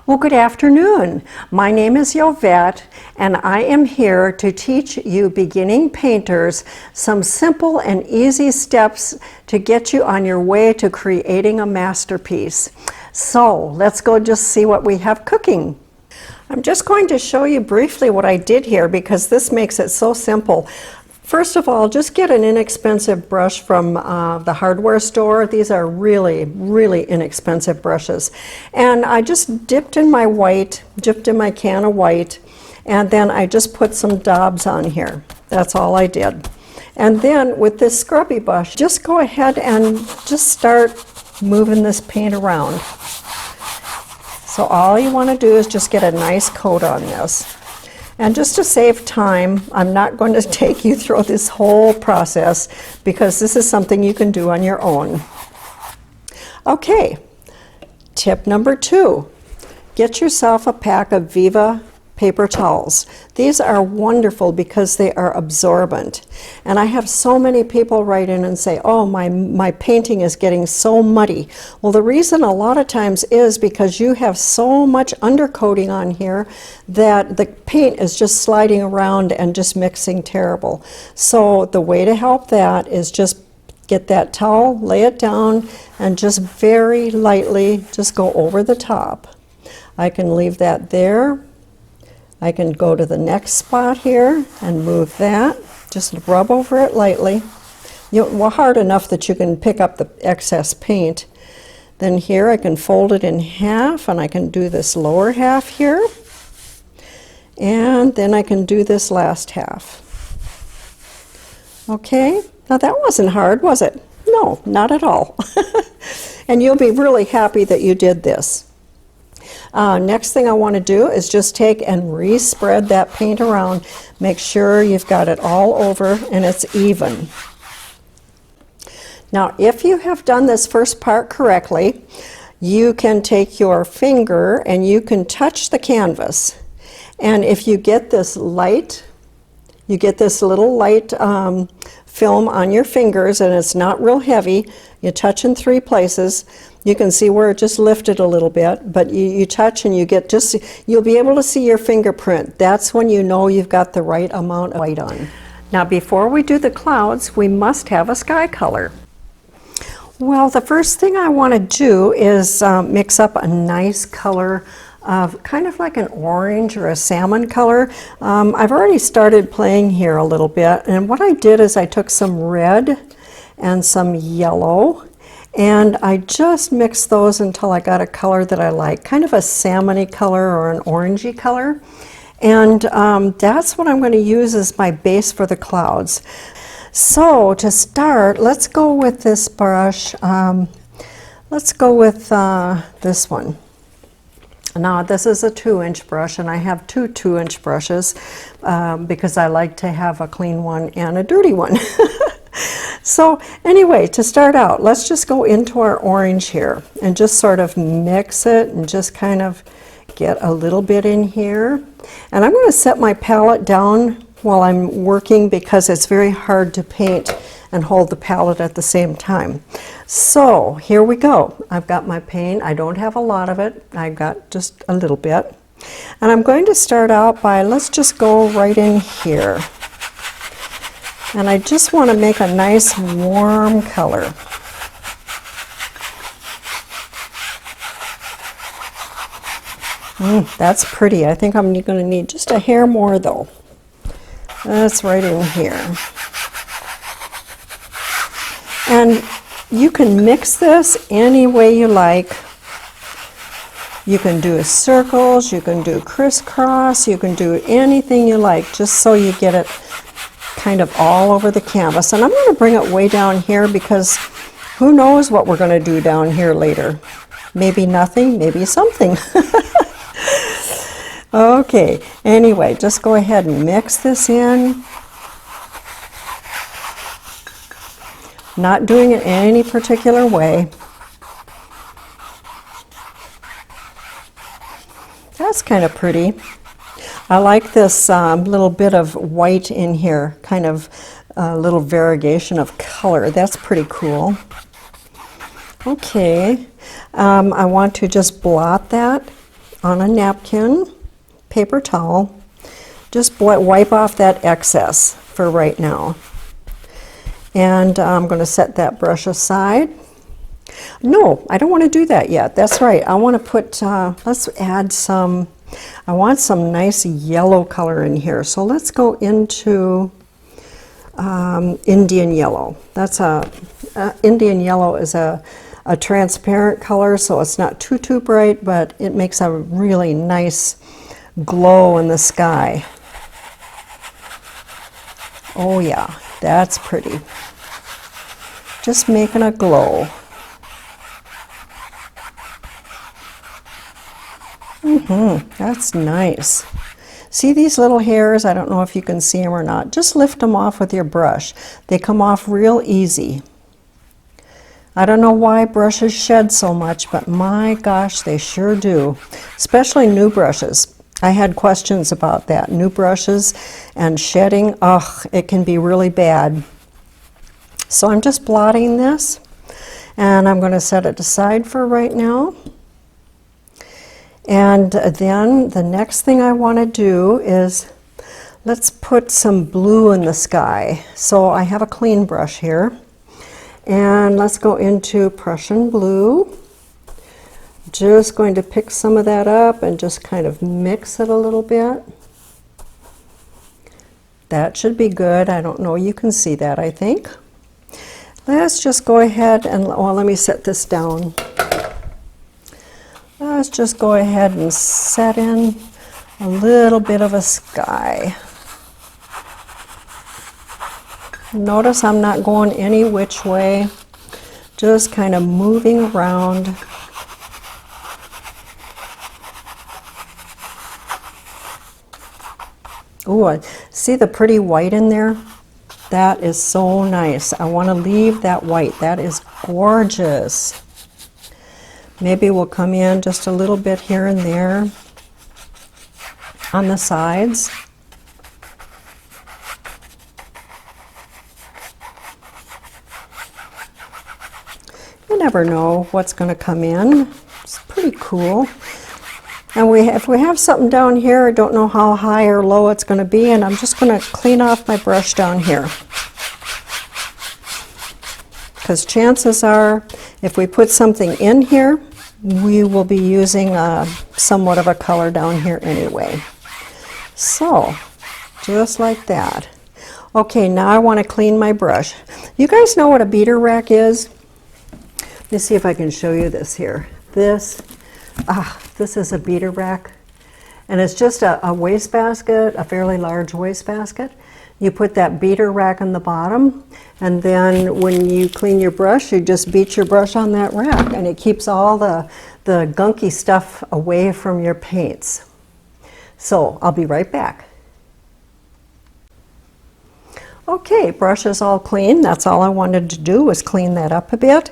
Well, good afternoon. My name is Yovette, and I am here to teach you beginning painters some simple and easy steps to get you on your way to creating a masterpiece. So let's go just see what we have cooking. I'm just going to show you briefly what I did here because this makes it so simple. First of all, just get an inexpensive brush from the hardware store. These are really, really inexpensive brushes. And I just dipped in my can of white, and then I just put some daubs on here. That's all I did. And then with this scrubby brush, just go ahead and just start moving this paint around. So all you want to do is just get a nice coat on this. And just to save time, I'm not going to take you through this whole process because this is something you can do on your own. Okay, tip number 2. Get yourself a pack of Viva paper towels. These are wonderful because they are absorbent. And I have so many people write in and say, oh, my painting is getting so muddy. Well, the reason a lot of times is because you have so much undercoating on here that the paint is just sliding around and just mixing terrible. So the way to help that is just get that towel, lay it down, and just very lightly just go over the top. I can leave that there. I can go to the next spot here and move that. Just rub over it lightly. Well, hard enough that you can pick up the excess paint. Then here I can fold it in half, and I can do this lower half here. And then I can do this last half. Okay, now that wasn't hard, was it? No, not at all. And you'll be really happy that you did this. Next thing I want to do is just take and re-spread that paint around. Make sure you've got it all over and it's even. Now, if you have done this first part correctly, you can take your finger and you can touch the canvas. And if you get this light, you get this little light film on your fingers and it's not real heavy, you touch in 3 places. You can see where it just lifted a little bit, but you touch and you get you'll be able to see your fingerprint. That's when you know you've got the right amount of white on. Now before we do the clouds, we must have a sky color. Well, the first thing I want to do is mix up a nice color of kind of like an orange or a salmon color. I've already started playing here a little bit, and what I did is I took some red and some yellow, and I just mixed those until I got a color that I like, kind of a salmony color or an orangey color. And that's what I'm going to use as my base for the clouds. So to start, let's go with this brush. Let's go with this one. Now this is a 2-inch brush, and I have 2 2-inch brushes because I like to have a clean one and a dirty one. So anyway, to start out, let's just go into our orange here and just sort of mix it and just kind of get a little bit in here. And I'm going to set my palette down while I'm working because it's very hard to paint and hold the palette at the same time. So here we go. I've got my paint. I don't have a lot of it. I've got just a little bit. And I'm going to start out by, let's just go right in here. And I just want to make a nice warm color. That's pretty. I think I'm going to need just a hair more though. That's right in here. And you can mix this any way you like. You can do circles, you can do crisscross, you can do anything you like, just so you get it kind of all over the canvas. And I'm going to bring it way down here because who knows what we're going to do down here later. Maybe nothing, maybe something. Okay, anyway, just go ahead and mix this in. Not doing it in any particular way. That's kind of pretty. I like this little bit of white in here, kind of a little variegation of color. That's pretty cool. Okay, I want to just blot that on a napkin, paper towel. Just wipe off that excess for right now. And I'm going to set that brush aside. No, I don't want to do that yet. That's right. I want to put, let's add some, I want some nice yellow color in here. So let's go into Indian yellow. That's Indian yellow is a transparent color, so it's not too bright, but it makes a really nice glow in the sky. Oh yeah, that's pretty. Just making a glow. That's nice. See these little hairs? I don't know if you can see them or not. Just lift them off with your brush. They come off real easy. I don't know why brushes shed so much, but my gosh, they sure do. Especially new brushes. I had questions about that. New brushes and shedding, ugh, it can be really bad. So I'm just blotting this, and I'm going to set it aside for right now. And then the next thing I want to do is, let's put some blue in the sky. So I have a clean brush here. And let's go into Prussian blue. Just going to pick some of that up and just kind of mix it a little bit. That should be good. I don't know, you can see that, I think. Let's just go ahead and, well, let me set this down. Let's just go ahead and set in a little bit of a sky. Notice I'm not going any which way, just kind of moving around. Ooh, see the pretty white in there? That is so nice. I want to leave that white. That is gorgeous. Maybe we'll come in just a little bit here and there on the sides. You never know what's going to come in. It's pretty cool. And if we have something down here, I don't know how high or low it's going to be, and I'm just going to clean off my brush down here. Because chances are, if we put something in here, we will be using somewhat of a color down here anyway. So, just like that. Okay, now I want to clean my brush. You guys know what a beater rack is? Let me see if I can show you this here. This is a beater rack, and it's just a wastebasket, a fairly large wastebasket. You put that beater rack on the bottom, and then when you clean your brush, you just beat your brush on that rack, and it keeps all the gunky stuff away from your paints. So I'll be right back. Okay, brush is all clean. That's all I wanted to do, was clean that up a bit.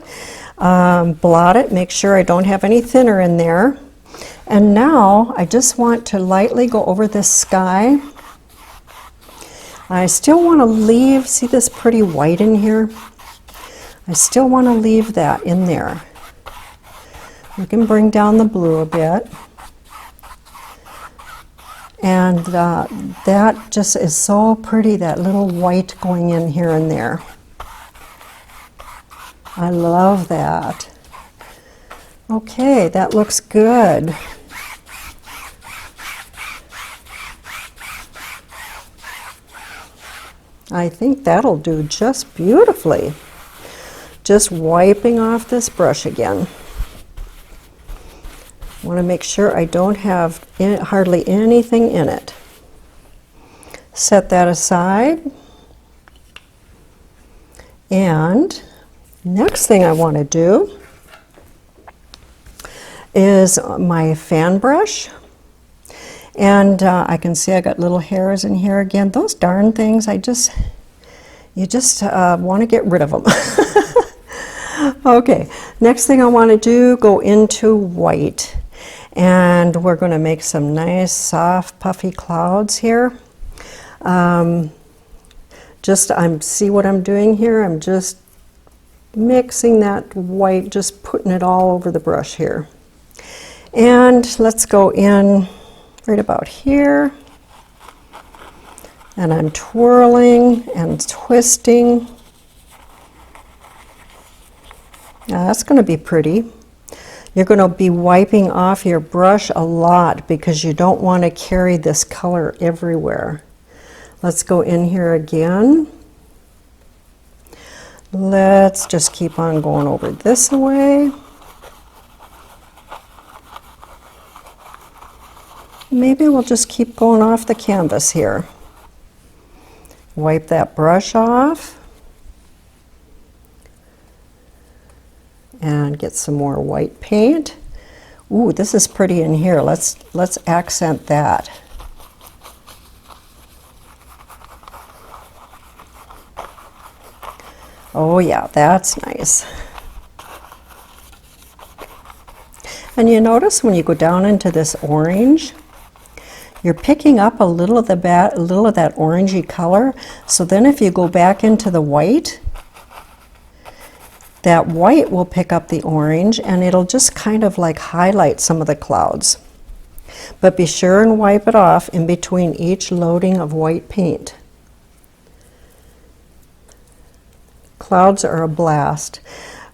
Blot it, make sure I don't have any thinner in there. And now I just want to lightly go over this sky. I still want to leave, see this pretty white in here? I still want to leave that in there. We can bring down the blue a bit. And that just is so pretty, that little white going in here and there. I love that. Okay, that looks good. I think that'll do just beautifully. Just wiping off this brush again. Want to make sure I don't have hardly anything in it. Set that aside. And next thing I want to do is my fan brush. And I can see I got little hairs in here again. Those darn things, you just want to get rid of them. Okay, next thing I want to do, go into white. And we're going to make some nice, soft, puffy clouds here. See what I'm doing here? I'm just mixing that white, just putting it all over the brush here. And let's go in right about here. And I'm twirling and twisting. Now that's going to be pretty. You're going to be wiping off your brush a lot because you don't want to carry this color everywhere. Let's go in here again. Let's just keep on going over this way. Maybe we'll just keep going off the canvas here. Wipe that brush off. And get some more white paint. Ooh, this is pretty in here. Let's accent that. Oh yeah, that's nice. And you notice when you go down into this orange, you're picking up a little of that orangey color. So then if you go back into the white, that white will pick up the orange and it'll just kind of like highlight some of the clouds. But be sure and wipe it off in between each loading of white paint. Clouds are a blast.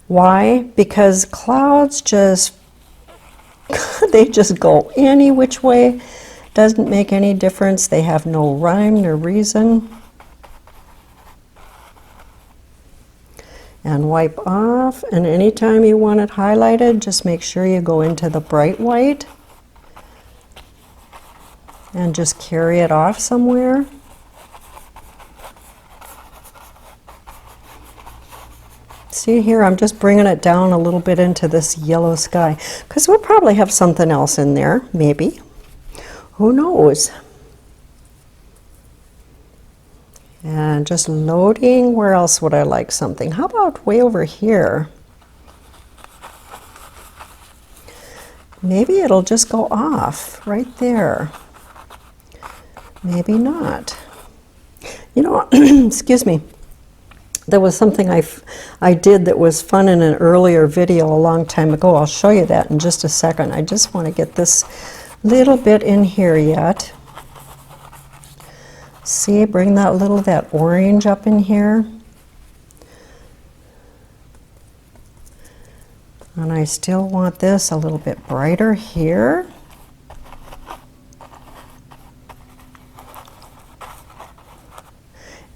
Why? Because clouds just, they just go any which way. Doesn't make any difference. They have no rhyme nor reason. And wipe off, and anytime you want it highlighted, just make sure you go into the bright white and just carry it off somewhere. See here, I'm just bringing it down a little bit into this yellow sky because we'll probably have something else in there, maybe. Who knows? And just loading. Where else would I like something? How about way over here? Maybe it'll just go off right there. Maybe not. You know, excuse me. There was something I did that was fun in an earlier video a long time ago. I'll show you that in just a second. I just want to get this little bit in here yet. See, bring that orange up in here. And I still want this a little bit brighter here.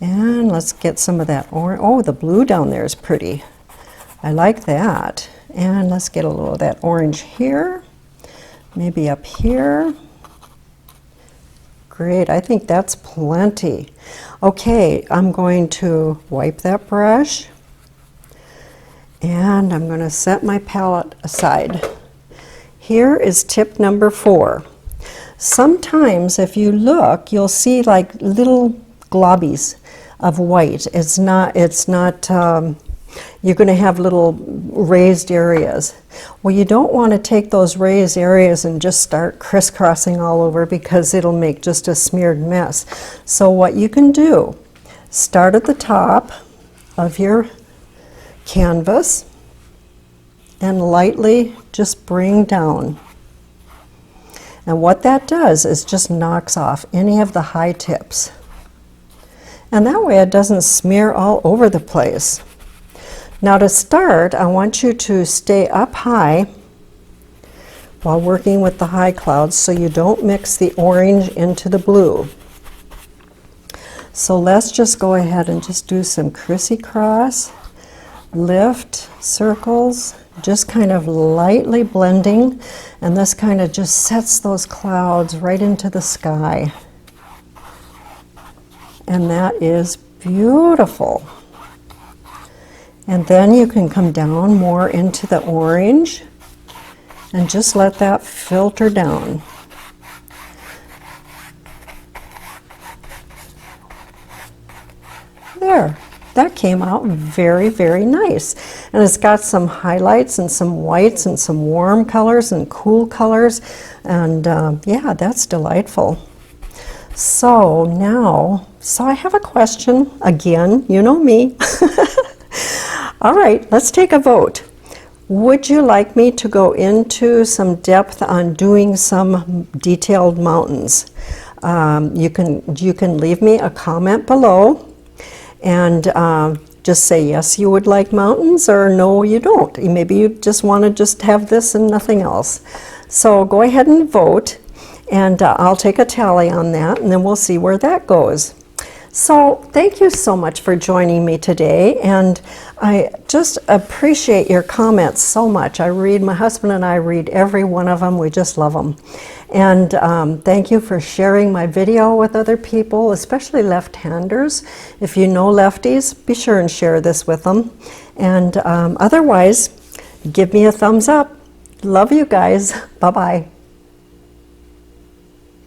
And let's get some of that orange. Oh, the blue down there is pretty. I like that. And let's get a little of that orange here. Maybe up here. Great, I think that's plenty. Okay, I'm going to wipe that brush. And I'm going to set my palette aside. Here is tip number 4. Sometimes if you look, you'll see like little globbies of white. It's not you're going to have little raised areas. Well, you don't want to take those raised areas and just start crisscrossing all over because it'll make just a smeared mess. So what you can do, start at the top of your canvas and lightly just bring down. And what that does is just knocks off any of the high tips. And that way it doesn't smear all over the place. Now to start, I want you to stay up high while working with the high clouds so you don't mix the orange into the blue. So let's just go ahead and just do some crissy-cross, lift, circles, just kind of lightly blending, and this kind of just sets those clouds right into the sky. And that is beautiful. And then you can come down more into the orange and just let that filter down. There, that came out very, very nice. And it's got some highlights and some whites and some warm colors and cool colors. And yeah, that's delightful. So now, I have a question again, you know me. All right, let's take a vote. Would you like me to go into some depth on doing some detailed mountains? You can leave me a comment below and just say yes, you would like mountains, or no, you don't. Maybe you just want to just have this and nothing else. So go ahead and vote, and I'll take a tally on that, and then we'll see where that goes. So thank you so much for joining me today, and I just appreciate your comments so much. My husband and I read every one of them. We just love them. And thank you for sharing my video with other people, especially left-handers. If you know lefties, be sure and share this with them. And otherwise, give me a thumbs up. Love you guys. Bye-bye.